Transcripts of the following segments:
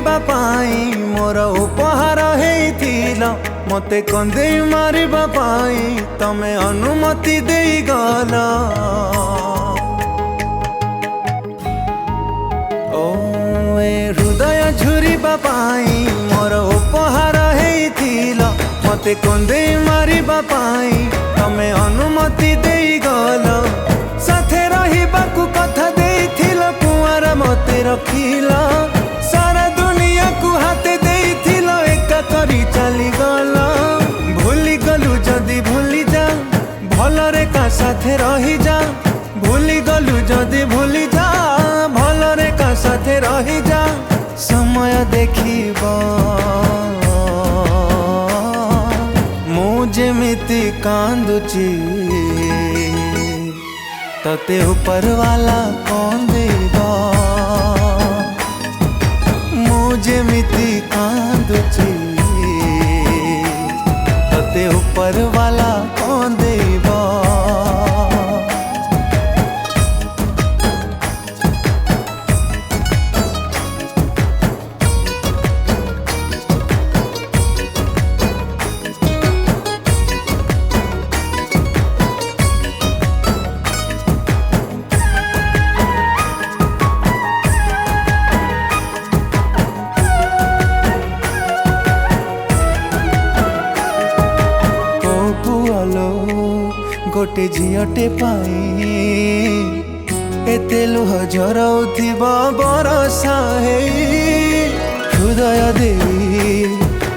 करिबा पाई मोर उपहार हेइथिल मते कंदेई मारिबा पाई तमे अनुमति देई गल। हृदय झुरिबा पाई मोर उपहार हेइथिल मते कंदेई मारिबा पाई तमे अनुमति देई गल। साथे रहिबाकु कथा देइथिल कुआर मते रखिल सारा दुनिया को हाथे देइथिल एका करी चली गल। भूली गलु जदि भूली जा भलरे का साथे रही जा भूली गलु जदि भूली जा भलरे का साथे रही जा। समय देखिब मु जेमिति कांदुची तते ऊपर वाला कांदिब। मु जेमिति कांदुची तते ऊपर वाला कांदिब। गोटे झीटे पाई एते लुह झरउथिब बरसा हे हृदय देई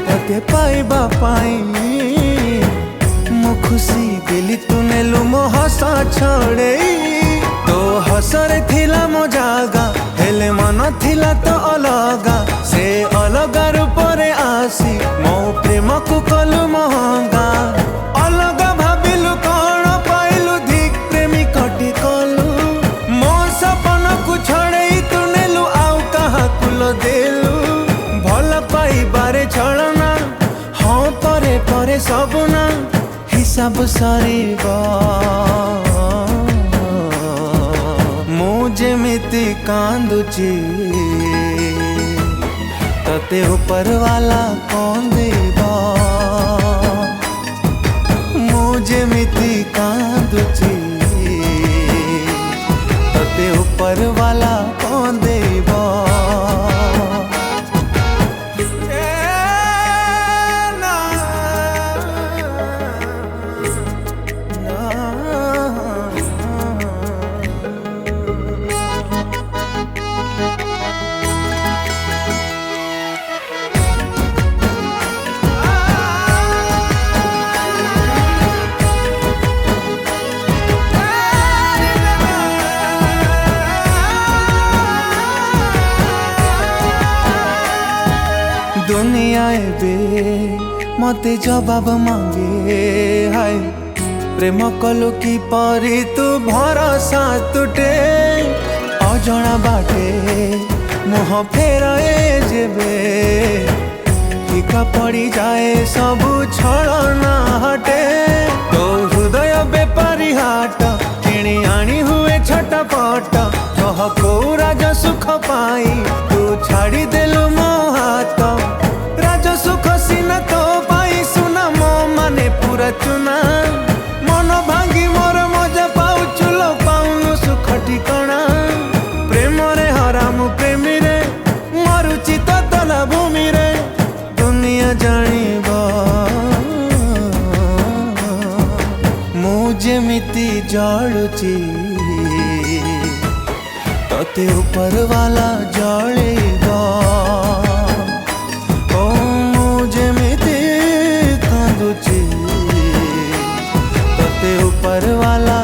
तते पाइबा पाई मु खुशी दिली तू नेलु मो हसा छड़ेई। तो हसरे थिला मो जागा हेले मन थिला तो अलगा से अलगा रूपरे आसी मो प्रेम को कलु महंगा। अलगा भाबिलु कौन पाइलु धिक प्रेमी कटी कलु मो सपन को छड़ेई तू नेलु आउ कहा कुल देलु। भल पाइबारे छलना हाँ परे परे सबना हिसाब सरीब। मु जेमिति कांदुची तते ऊपर वाला कांदिब। मु जेमिति कांदुची तते ऊपर वाला कांदिब। दुनिया एबे मते जवाब मांगे हाय प्रेम कलु की परी तू भरोसा तुटे अजणा बाटे मुह फेराए जेबे फीका पड़ी जाए सबु छलना हटे। तो हृदय बेपारी हाट किणी आनी हुए छटपट कह को राज सुख पाई तू छाड़ी देलु मो हाथ। राज सुख सीना तो पाई सुना मो माने पूरा चुना मन भांगी मोर मजा पाऊ चुलो पाऊनु सुख ठिकଣା। प्रेम रे हरामु प्रेमी रे मरुची तला भूमि रे दुनिया जानिब। मु जेमिति जळुची तते ऊपर वाला जळिब। ओ मु जेमिति कांदुची तते ऊपर वाला